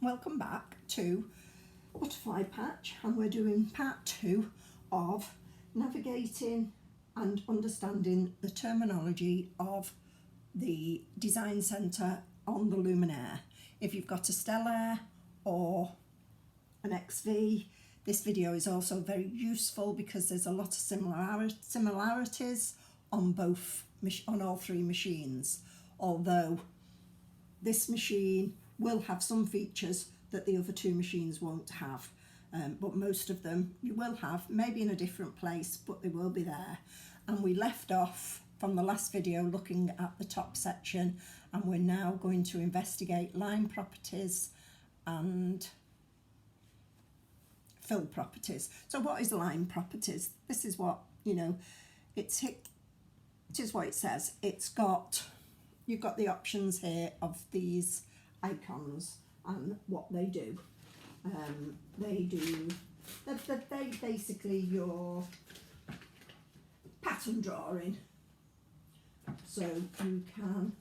welcome back to Butterfly Patch, and we're doing part 2 of navigating and understanding the terminology of the design centre on the Luminaire. If you've got a Stellaire or an XV, this video is also very useful because there's a lot of similarities on all three machines, although this machine will have some features that the other two machines won't have, but most of them you will have, maybe in a different place, but they will be there. And we left off from the last video looking at the top section, and we're now going to investigate line properties and fill properties. So what is line properties? This is what, it is what it says. You've got the options here of these icons and what they do. They basically your pattern drawing. So you can,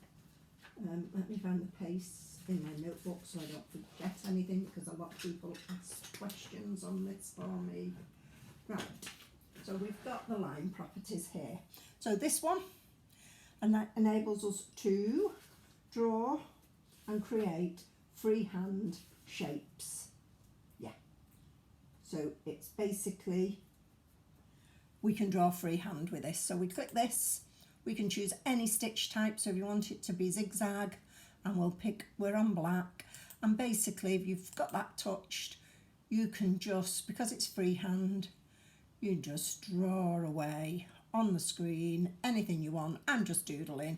let me find the pace in my notebook so I don't forget anything, because a lot of people ask questions on this for me. Right, so we've got the line properties here. So this one, and that enables us to draw and create freehand shapes. Yeah, so it's basically, we can draw freehand with this. So we click this, we can choose any stitch type. So if you want it to be zigzag, and we're on black, and basically if you've got that touched, you can just, because it's freehand, you just draw away on the screen anything you want. I'm just doodling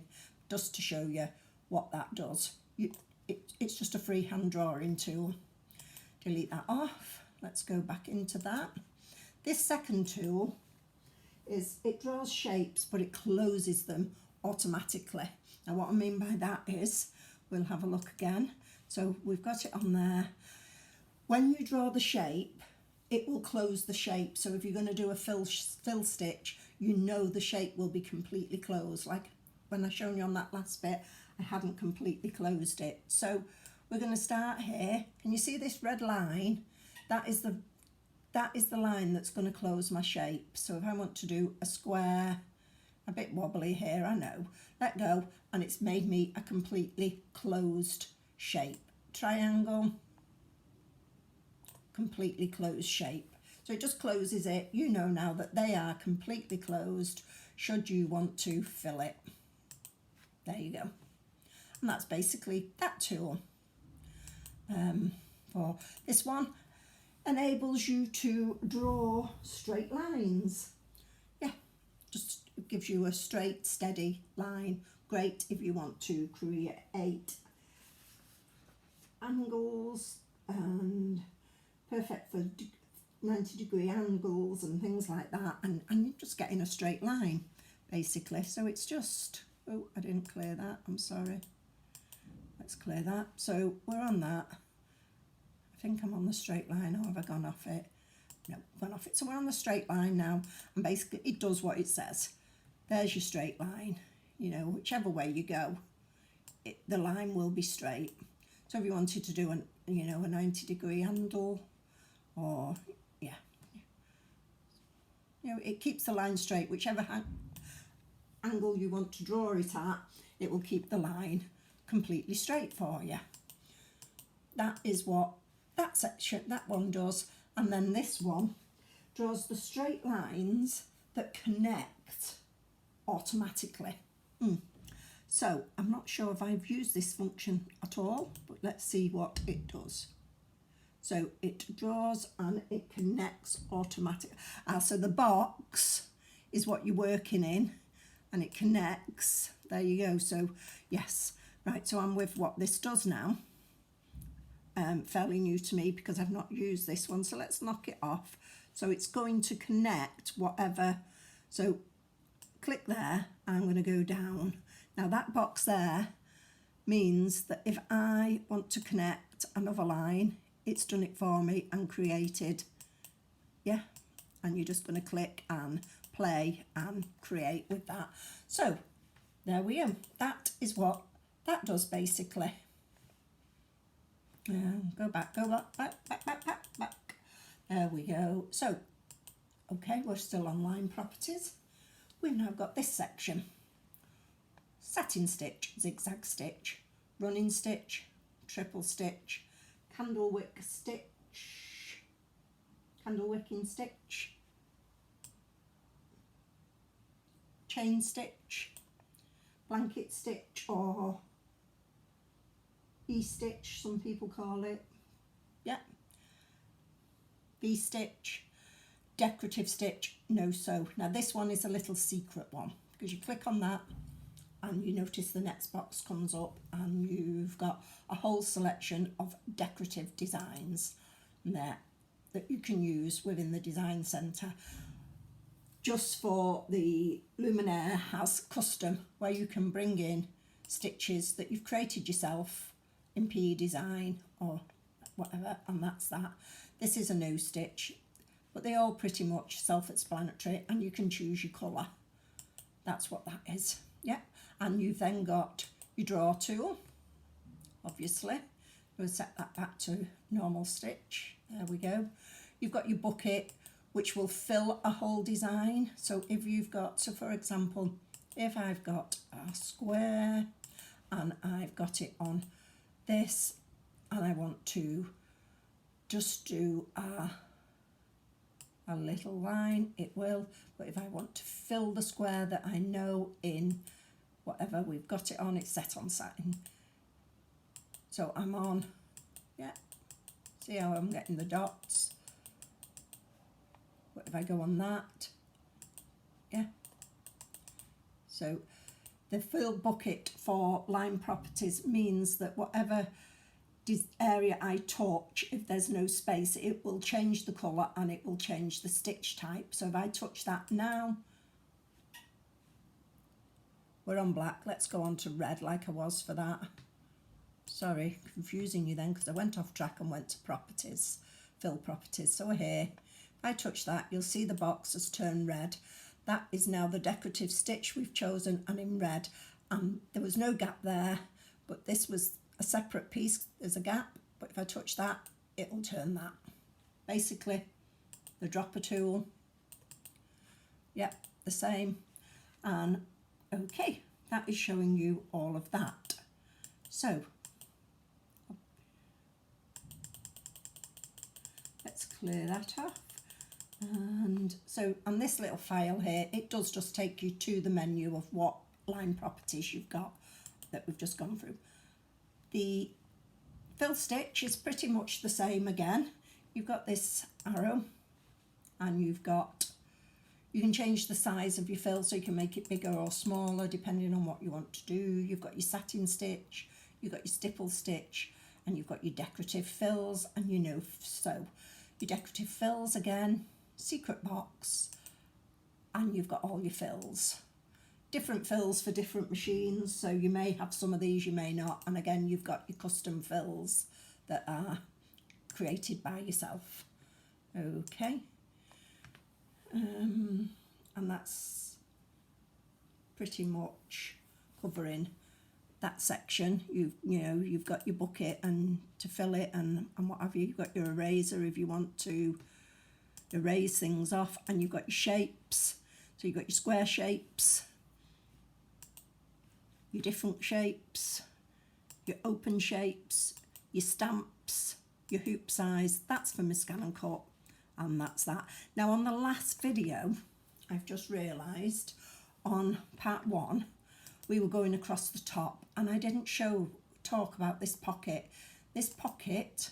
just to show you what that does. It's just a freehand drawing tool. Delete that off. Let's go back into that. This second tool it draws shapes, but it closes them automatically. Now what I mean by that is, we'll have a look again. So we've got it on there. When you draw the shape, it will close the shape. So if you're going to do a fill stitch, the shape will be completely closed. Like when I shown you on that last bit, I hadn't completely closed it. So we're going to start here. Can you see this red line? That is the line that's going to close my shape. So if I want to do a square, a bit wobbly here, I know, let go, and it's made me a completely closed shape. Triangle, completely closed shape. So it just closes it. You know now that they are completely closed should you want to fill it. There you go. And that's basically that tool. For this one, enables you to draw straight lines. Yeah, just gives you a straight, steady line. Great if you want to create angles, and perfect for 90-degree angles and things like that, and you're just getting a straight line basically. So it's just, oh, I didn't clear that, I'm sorry. Let's clear that. So we're on that. I think I'm on the straight line, or have I gone off it? No, gone off it. So we're on the straight line now, and basically it does what it says. There's your straight line. Whichever way you go, the line will be straight. So if you wanted to do a 90-degree handle, or it keeps the line straight. Whichever angle you want to draw it at, it will keep the line completely straight for you. That is what that one does. And then this one draws the straight lines that connect automatically. So I'm not sure if I've used this function at all, but let's see what it does. So it draws and it connects automatically. So the box is what you're working in, and it connects. There you go. So yes, right. So I'm with what this does now. Fairly new to me because I've not used this one. So let's knock it off. So it's going to connect whatever. So click there. I'm going to go down. Now that box there means that if I want to connect another line, it's done it for me and created. Yeah, and you're just going to click and play and create with that. So there we go. That is what that does basically. Go back, back. There we go. So, okay, we're still on line properties. We've now got this section. Satin stitch, zigzag stitch, running stitch, triple stitch, candle wicking stitch, chain stitch, blanket stitch or E-stitch, some people call it, yeah, V-stitch, decorative stitch, no sew. Now this one is a little secret one because you click on that and you notice the next box comes up and you've got a whole selection of decorative designs there that you can use within the design centre. Just for the Luminaire has custom where you can bring in stitches that you've created yourself in PE design or whatever, and that's that. This is a no stitch, but they're all pretty much self-explanatory and you can choose your colour. That's what that is, yeah. And you've then got your draw tool, obviously. We'll set that back to normal stitch, there we go. You've got your bucket, which will fill a whole design. So if you've got, so for example, if I've got a square and I've got it on this and I want to just do a little line, it will. But if I want to fill the square that I know in whatever we've got it on, it's set on satin. So I'm on, yeah, see how I'm getting the dots. But if I go on that, yeah. So the fill bucket for line properties means that whatever area I touch, if there's no space, it will change the colour and it will change the stitch type. So if I touch that now, we're on black. Let's go on to red like I was for that. Sorry, confusing you then because I went off track and went to properties, fill properties. So we're here. If I touch that, you'll see the box has turned red. That is now the decorative stitch we've chosen and in red. There was no gap there, but this was a separate piece. There's a gap, but if I touch that, it'll turn that. Basically, the dropper tool, yep, the same. And okay, that is showing you all of that. So let's clear that off. And so on this little file here, it does just take you to the menu of what line properties you've got that we've just gone through. The fill stitch is pretty much the same again. You've got this arrow and you can change the size of your fill so you can make it bigger or smaller depending on what you want to do. You've got your satin stitch, you've got your stipple stitch, and you've got your decorative fills and your no sew. Your decorative fills again, secret box, and you've got all your fills. Different fills for different machines, so you may have some of these, you may not, and again you've got your custom fills that are created by yourself. Okay, and that's pretty much covering that section. You've got your bucket and to fill it and what have you. You've got your eraser if you want to erase things off, and you've got your shapes. So you've got your square shapes, your different shapes, your open shapes, your stamps, your hoop size. That's for my scan and cut, and that's that. Now on the last video, I've just realised on part 1 we were going across the top and I didn't talk about this pocket. This pocket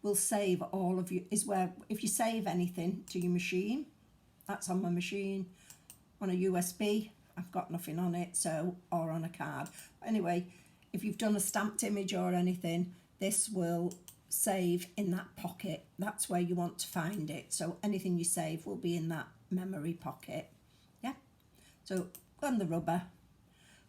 will save all of you, is where if you save anything to your machine, that's on my machine, on a USB, I've got nothing on it, so, or on a card. Anyway, if you've done a stamped image or anything, this will save in that pocket. That's where you want to find it. So anything you save will be in that memory pocket. Yeah. So done the rubber,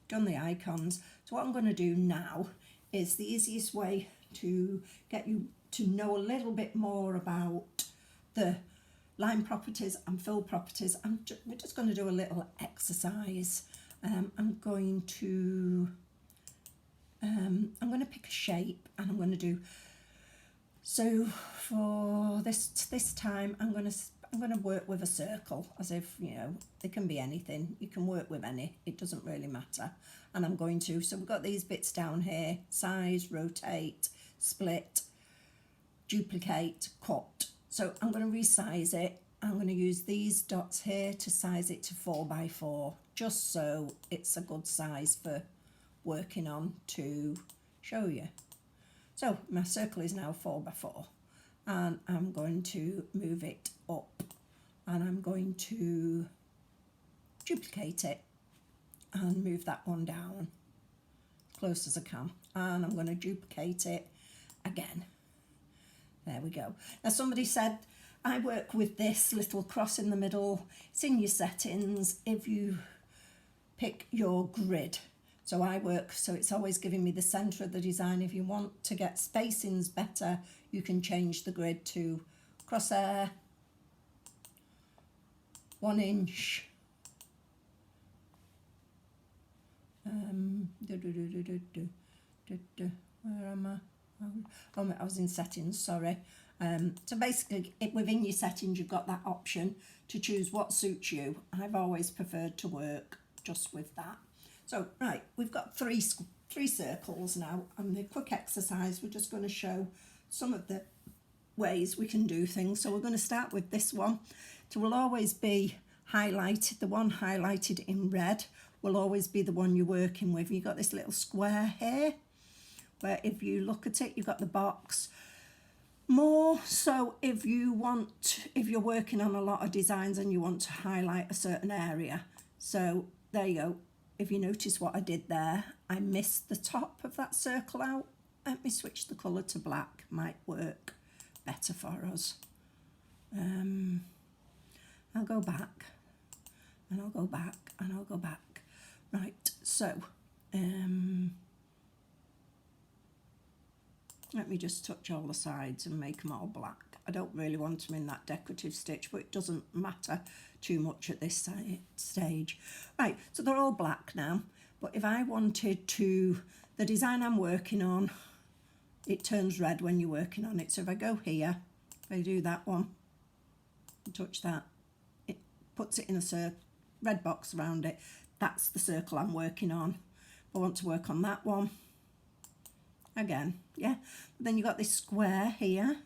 done the icons. So what I'm going to do now is the easiest way to get you to know a little bit more about the line properties and fill properties. We're just going to do a little exercise. I'm going to pick a shape and I'm going to do So for this time, I'm gonna work with a circle, as if, you know, it can be anything. You can work with any. It doesn't really matter. And I'm going to. So we've got these bits down here: size, rotate, split, duplicate, cut. So I'm going to resize it. I'm going to use these dots here to size it to 4x4, just so it's a good size for working on to show you. So my circle is now 4x4, and I'm going to move it up, and I'm going to duplicate it and move that one down as close as I can, and I'm going to duplicate it again. There we go. Now somebody said I work with this little cross in the middle. It's in your settings if you pick your grid. So I work, so it's always giving me the centre of the design. If you want to get spacings better, you can change the grid to crosshair, 1 inch, where am I? Oh, I was in settings, sorry. So basically, within your settings, you've got that option to choose what suits you. I've always preferred to work just with that. So, right, we've got three circles now, and the quick exercise, we're just going to show some of the ways we can do things. So we're going to start with this one. So will always be highlighted, the one highlighted in red will always be the one you're working with. You've got this little square here, where if you look at it, you've got the box. More so if you're working on a lot of designs and you want to highlight a certain area. So there you go. If you notice what I did there, I missed the top of that circle out. Let me switch the colour to black, might work better for us. I'll go back, and I'll go back, and I'll go back. Right, so let me just touch all the sides and make them all black. I don't really want them in that decorative stitch, but it doesn't matter too much at this stage. Right, so they're all black now, but if I wanted to, the design I'm working on, it turns red when you're working on it. So if I go here, if I do that one, and touch that, it puts it in a red box around it. That's the circle I'm working on. If I want to work on that one, again, yeah. But then you've got this square here,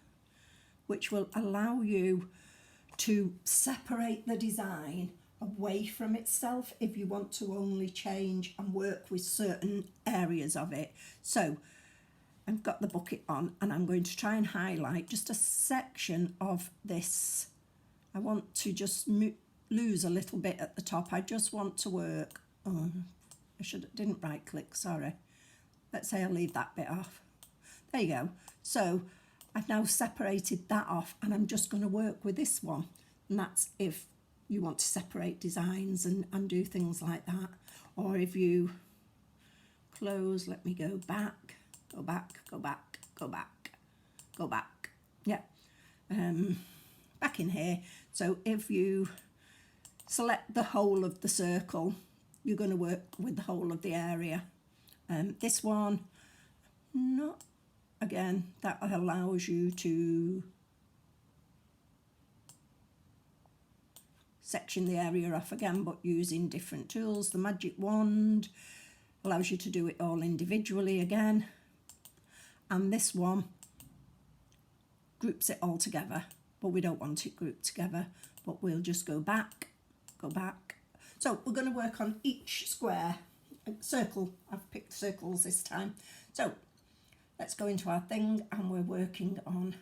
which will allow you to separate the design away from itself if you want to only change and work with certain areas of it. So I've got the bucket on, and I'm going to try and highlight just a section of this. I want to just lose a little bit at the top. I just want to work, oh, didn't right click, sorry. Let's say I'll leave that bit off. There you go. So I've now separated that off, and I'm just going to work with this one. And that's if you want to separate designs and do things like that. Or if you close, let me go back, go back, go back, go back, go back. Yeah. Back in here. So if you select the whole of the circle, you're going to work with the whole of the area. This one, not, again, that allows you to section the area off again, but using different tools. The magic wand allows you to do it all individually again. And this one groups it all together, but we don't want it grouped together, but we'll just go back, go back. So we're going to work on each square circle. I've picked circles this time. So let's go into our thing, and we're working on,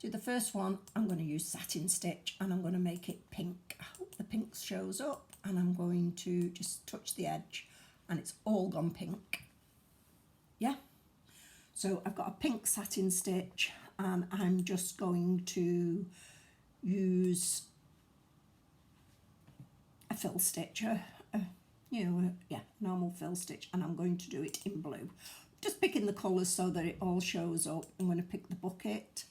do the first one, I'm going to use satin stitch, and I'm going to make it pink. I hope the pink shows up, and I'm going to just touch the edge, and it's all gone pink. Yeah. So I've got a pink satin stitch, and I'm just going to use a fill stitch, normal fill stitch, and I'm going to do it in blue. Just picking the colours so that it all shows up. I'm going to pick the bucket.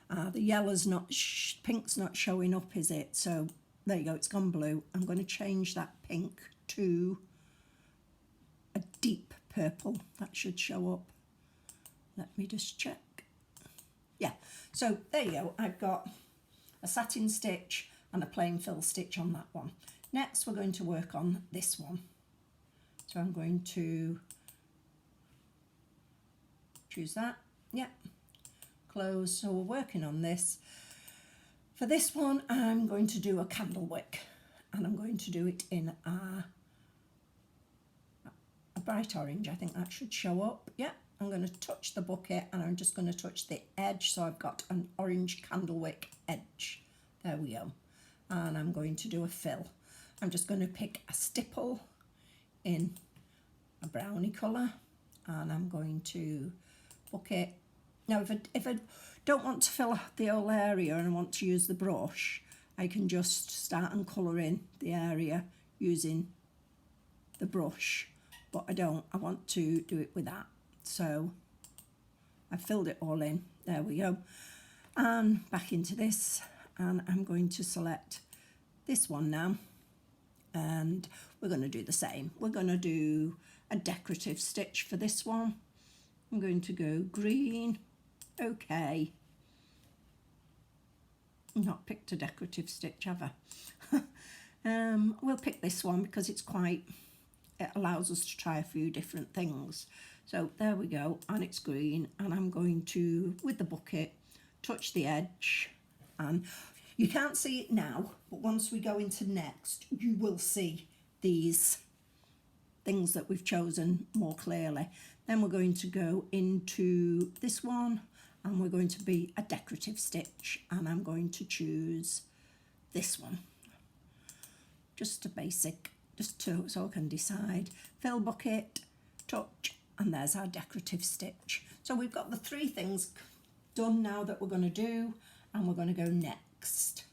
The yellow's not, pink's not showing up, is it? So there you go, it's gone blue. I'm going to change that pink to a deep purple. That should show up. Let me just check. Yeah, so there you go. I've got a satin stitch and a plain fill stitch on that one. Next we're going to work on this one. So I'm going to choose that, yeah, close. So we're working on this. For this one I'm going to do a candle wick, and I'm going to do it in a bright orange. I think that should show up. Yeah, I'm going to touch the bucket and I'm just going to touch the edge, so I've got an orange candle wick edge. There we go. And I'm going to do a fill. I'm just going to pick a stipple in a browny colour, and I'm going to bucket. Now if I don't want to fill the whole area and I want to use the brush, I can just start and colour in the area using the brush, but I don't. I want to do it with that. So I filled it all in. There we go. And back into this, and I'm going to select this one now, and we're going to do the same. We're going to do a decorative stitch for this one. I'm going to go green. Okay. Not picked a decorative stitch, have I? We'll pick this one because it allows us to try a few different things. So there we go, and it's green, and I'm going to, with the bucket, touch the edge, and you can't see it now, but once we go into next, you will see these things that we've chosen more clearly. Then we're going to go into this one, and we're going to be a decorative stitch, and I'm going to choose this one. Just a basic, so I can decide. Fill bucket, touch, and there's our decorative stitch. So we've got the three things done now that we're going to do, and we're going to go next.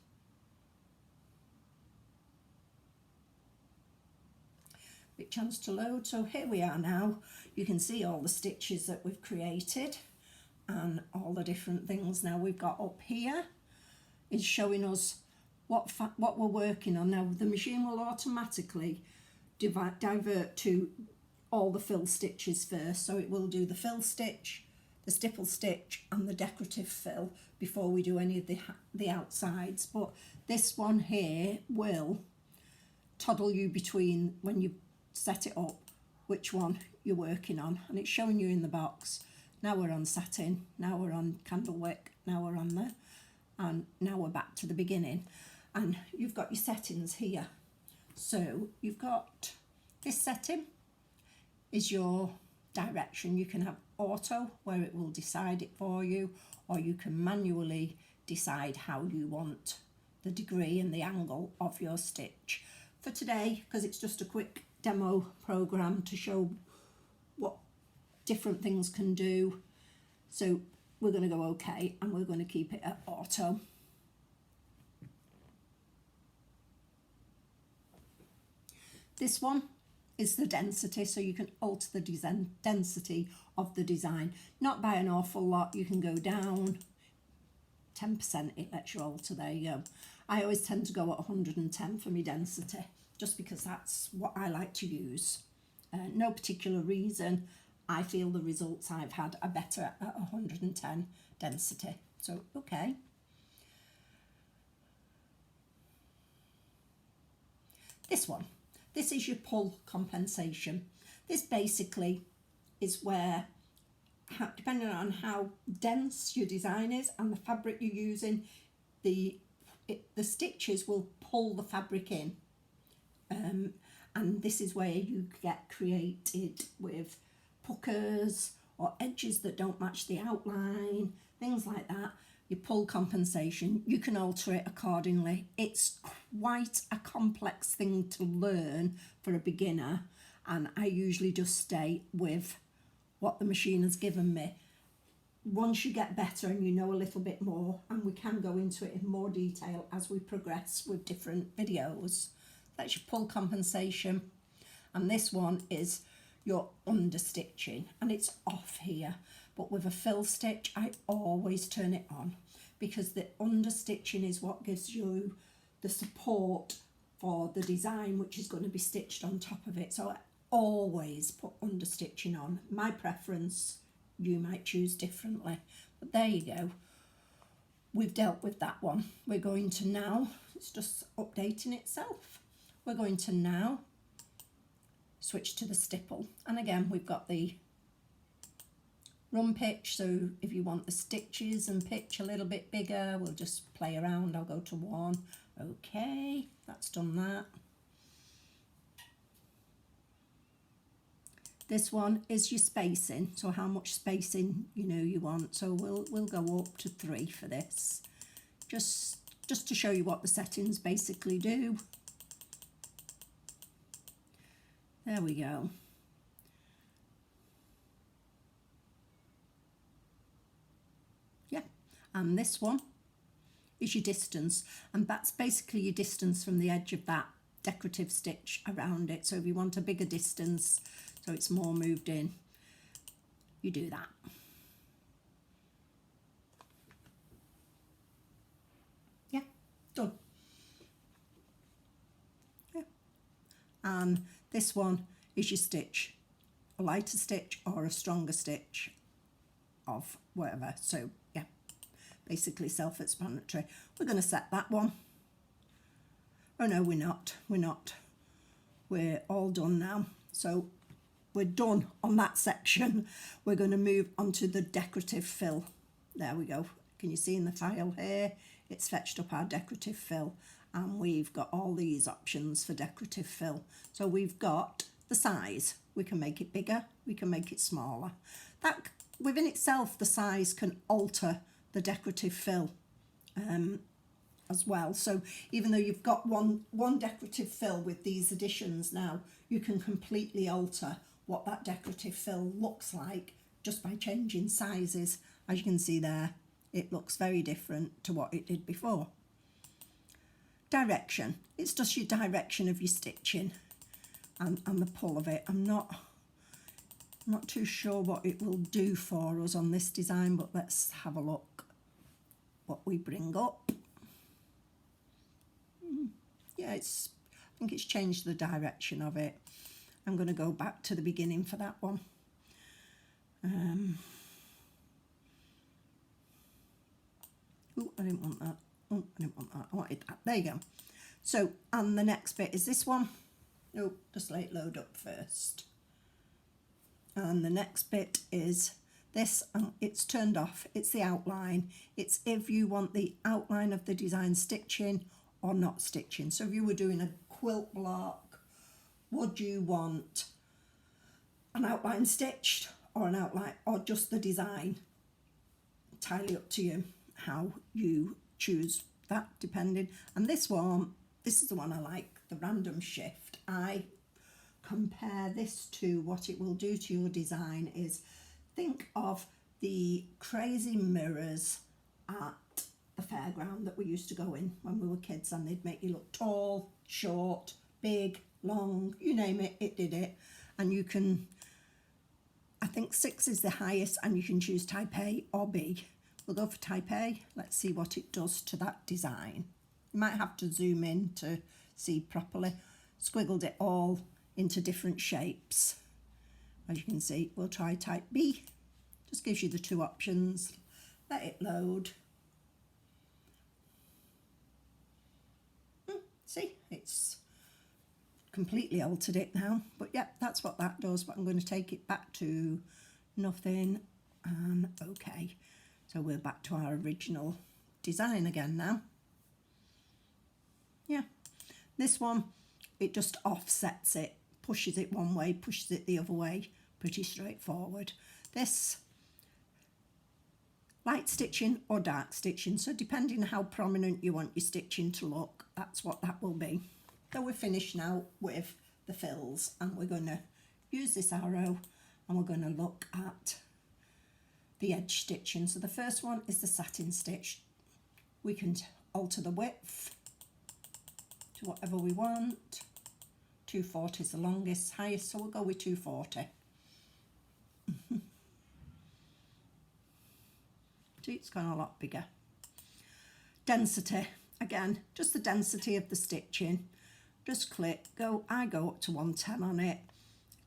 Bit chance to load. So here we are now. You can see all the stitches that we've created and all the different things. Now we've got up here is showing us what we're working on. Now the machine will automatically divert to all the fill stitches first, so it will do the fill stitch, the stipple stitch and the decorative fill before we do any of the outsides. But this one here will toddle you between, when you set it up, which one you're working on, and it's showing you in the box. Now we're on satin, now we're on candle wick, now we're on there, and now we're back to the beginning. And you've got your settings here. So you've got this setting is your direction. You can have auto, where it will decide it for you, or you can manually decide how you want the degree and the angle of your stitch. For today, because it's just a quick demo program to show what different things can do, so we're going to go OK, and we're going to keep it at auto. This one is the density, so you can alter the density of the design. Not by an awful lot, you can go down 10%, it lets you alter. There you go. I always tend to go at 110 for my density, just because that's what I like to use. No particular reason. I feel the results I've had are better at 110 density. So, okay. This one. This is your pull compensation. This basically is where, depending on how dense your design is and the fabric you're using, the stitches will pull the fabric in. And this is where you get created with puckers or edges that don't match the outline, things like that. Your pull compensation, you can alter it accordingly. It's quite a complex thing to learn for a beginner, and I usually just stay with what the machine has given me. Once you get better and you know a little bit more, and we can go into it in more detail as we progress with different videos. That's your pull compensation, and this one is your understitching, and it's off here. But with a fill stitch, I always turn it on, because the understitching is what gives you the support for the design, which is going to be stitched on top of it. So I always put understitching on. My preference, you might choose differently, but there you go. we've dealt with that one. We're going to now, it's just updating itself. We're going to now switch to the stipple. And again, we've got the run pitch, so if you want the stitches and pitch a little bit bigger, we'll just play around. I'll go to 1. Okay, that's done that. This one is your spacing, so how much spacing you want. So we'll go up to 3 for this, just to show you what the settings basically do. There we go. Yeah, and this one is your distance, and that's basically your distance from the edge of that decorative stitch around it. So if you want a bigger distance, so it's more moved in, you do that. Yeah, done. Yeah. And this one is your stitch, a lighter stitch or a stronger stitch of whatever. So yeah, basically self-explanatory. We're going to set that one. Oh no, we're not. We're all done now. So we're done on that section. We're going to move on to the decorative fill. There we go. Can you see in the file here? It's fetched up our decorative fill, and we've got all these options for decorative fill. So we've got the size. We can make it bigger, we can make it smaller. That within itself, the size can alter the decorative fill as well. So even though you've got one decorative fill with these additions now, you can completely alter what that decorative fill looks like just by changing sizes. As you can see there, it looks very different to what it did before. Direction, it's just your direction of your stitching and the pull of it. I'm not too sure what it will do for us on this design, but let's have a look what we bring up. Yeah, I think it's changed the direction of it. I'm going to go back to the beginning for that one. Oh, I didn't want that. Oh, I didn't want that. I wanted that. There you go. So, and the next bit is this one. Oh, just let it load up first. And the next bit is this. It's turned off. It's the outline. It's if you want the outline of the design stitching or not stitching. So if you were doing a quilt block, would you want an outline stitched or an outline or just the design? Entirely up to you how you choose that, depending. And this one, this is the one I like, the random shift. I compare this to what it will do to your design is, think of the crazy mirrors at the fairground that we used to go in when we were kids, and they'd make you look tall, short, big, long, you name it, it did it. And you can, I think 6 is the highest, and you can choose type A or B. We'll go for type A. Let's see what it does to that design. You might have to zoom in to see properly. Squiggled it all into different shapes. As you can see, we'll try type B. Just gives you the 2 options. Let it load. See, it's completely altered it now. But yeah, that's what that does. But I'm going to take it back to nothing and okay. So we're back to our original design again now. Yeah, this one, it just offsets it, pushes it one way, pushes it the other way, pretty straightforward. This, light stitching or dark stitching, so depending on how prominent you want your stitching to look, that's what that will be. So we're finished now with the fills, and we're going to use this arrow and we're going to look at the edge stitching. So the first one is the satin stitch. We can alter the width to whatever we want. 240 is the longest, highest, so we'll go with 240. See, it's gone a lot bigger. Density, again, just the density of the stitching. Just click, I go up to 110 on it.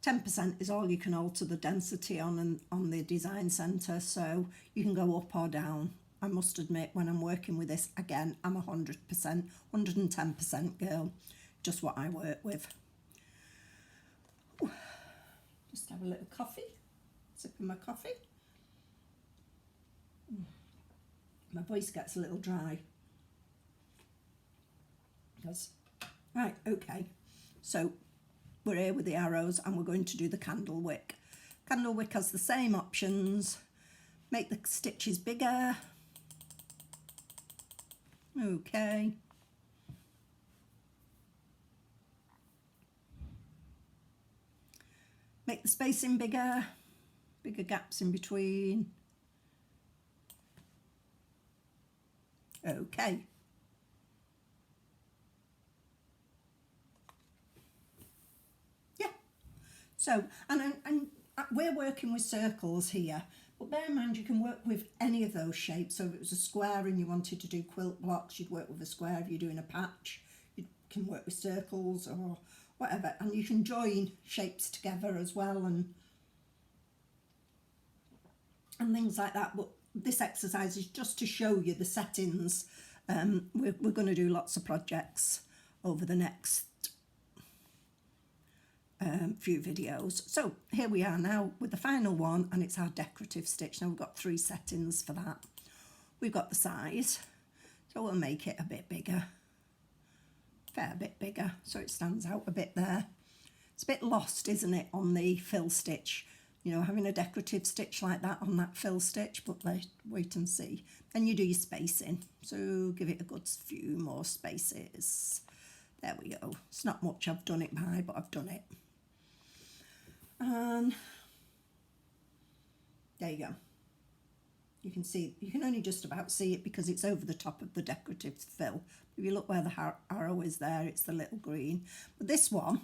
10% is all you can alter the density on the design centre, so you can go up or down I must admit, when I'm working with this, again, I'm 100%, 110% girl, just what I work with. Ooh. Just have a little coffee, sipping my coffee. My voice gets a little dry. Right, okay, so we're here with the arrows and we're going to do the candle wick. Candle wick has the same options. Make the stitches bigger. Okay. Make the spacing bigger, bigger gaps in between. Okay. Yeah. So, and we're working with circles here, but bear in mind you can work with any of those shapes. So if it was a square and you wanted to do quilt blocks, you'd work with a square. If you're doing a patch, you can work with circles or whatever, and you can join shapes together as well and things like that. But this exercise is just to show you the settings. We're going to do lots of projects over the next few videos. So here we are now with the final one, and it's our decorative stitch. Now we've got 3 settings for that. We've got the size, so we'll make it a bit bigger, fair bit bigger, so it stands out a bit there. It's a bit lost, isn't it, on the fill stitch, you know, having a decorative stitch like that on that fill stitch, but wait and see. Then you do your spacing, so give it a good few more spaces. There we go. It's not much I've done it by, but I've done it. And there you go. You can see, you can only just about see it because it's over the top of the decorative fill. If you look where the arrow is there, it's the little green. But this one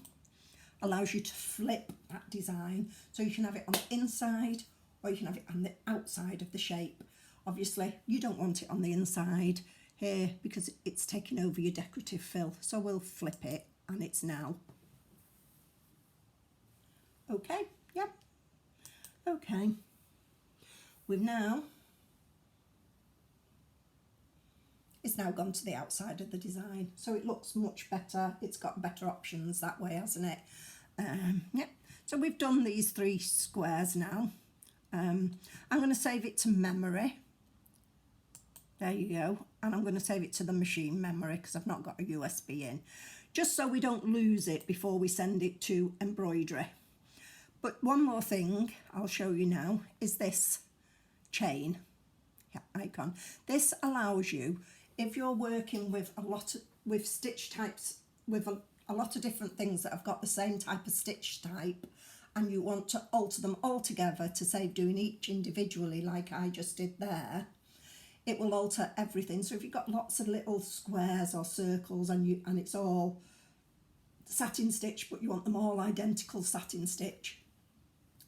allows you to flip that design, so you can have it on the inside or you can have it on the outside of the shape. Obviously you don't want it on the inside here because it's taking over your decorative fill, so we'll flip it and it's now okay. Yep. Okay, we've now, it's now gone to the outside of the design, so it looks much better. It's got better options that way, hasn't it? Yeah, so we've done these 3 squares now. I'm going to save it to memory. There you go. And I'm going to save it to the machine memory because I've not got a USB in, just so we don't lose it before we send it to embroidery. But one more thing I'll show you now is this chain icon. This allows you, if you're working with with stitch types, with a lot of different things that have got the same type of stitch type, and you want to alter them all together to save doing each individually like I just did there, it will alter everything. So if you've got lots of little squares or circles and it's all satin stitch, but you want them all identical satin stitch,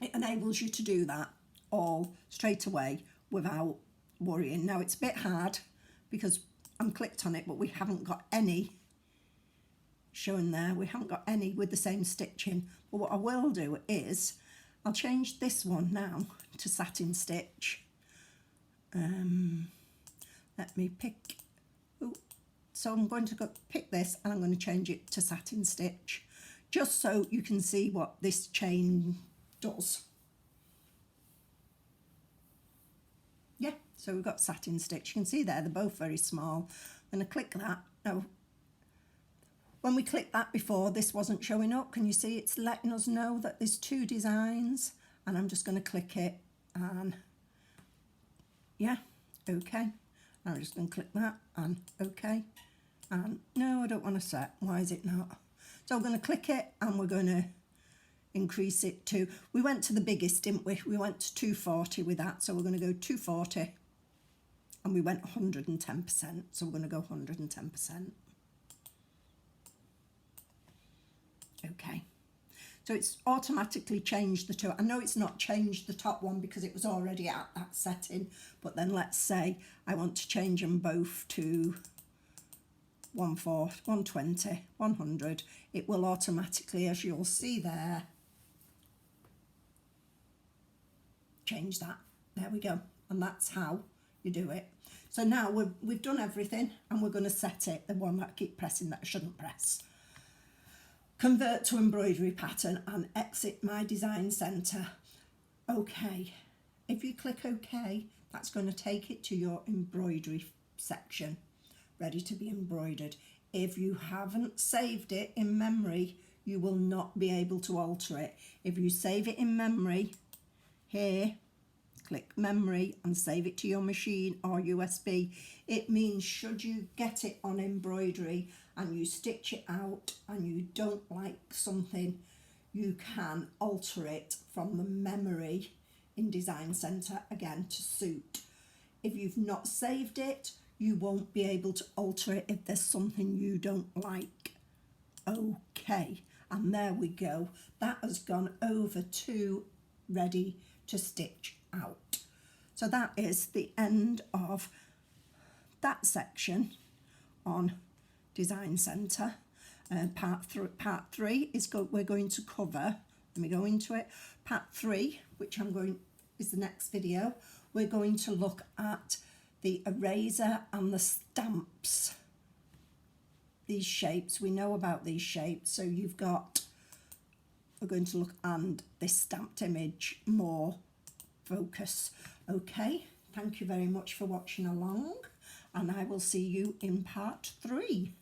it enables you to do that all straight away without worrying. Now it's a bit hard because I'm clicked on it, but we haven't got any showing there. We haven't got any with the same stitching. But what I will do is I'll change this one now to satin stitch. Let me pick, so I'm going to go pick this and I'm going to change it to satin stitch, just so you can see what this chain does. Yeah, so we've got satin stitch. You can see there, they're both very small. I'm going to click that. Now, when we clicked that before, this wasn't showing up. Can you see it's letting us know that there's 2 designs? And I'm just going to click it and yeah, okay. I'm just going to click that and okay. And no, I don't want to set. Why is it not? So I'm going to click it and we're going to increase it to, we went to the biggest, didn't we? We went to 240 with that. So we're going to go 240 and we went 110%. So we're going to go 110%. Okay. So it's automatically changed the 2. I know it's not changed the top one because it was already at that setting, but then let's say I want to change them both to 140, 120, 100. It will automatically, as you'll see there, change that. There we go. And that's how you do it. So now we've done everything, and we're going to set it, the one that I keep pressing that I shouldn't press. Convert to embroidery pattern and exit my design center. Okay, if you click OK, that's going to take it to your embroidery section, ready to be embroidered. If you haven't saved it in memory, you will not be able to alter it. If you save it in memory, here, click memory and save it to your machine or USB. It means should you get it on embroidery and you stitch it out and you don't like something, you can alter it from the memory in Design Center again to suit. If you've not saved it, you won't be able to alter it if there's something you don't like. Okay, and there we go. That has gone over to ready to stitch out. So that is the end of that section on Design Center. Part three is we're going to cover. Let me go into it. Part 3, which is the next video. We're going to look at the eraser and the stamps. These shapes, we know about these shapes. So we're going to look and this stamped image more focus. Okay, thank you very much for watching along, and I will see you in part 3.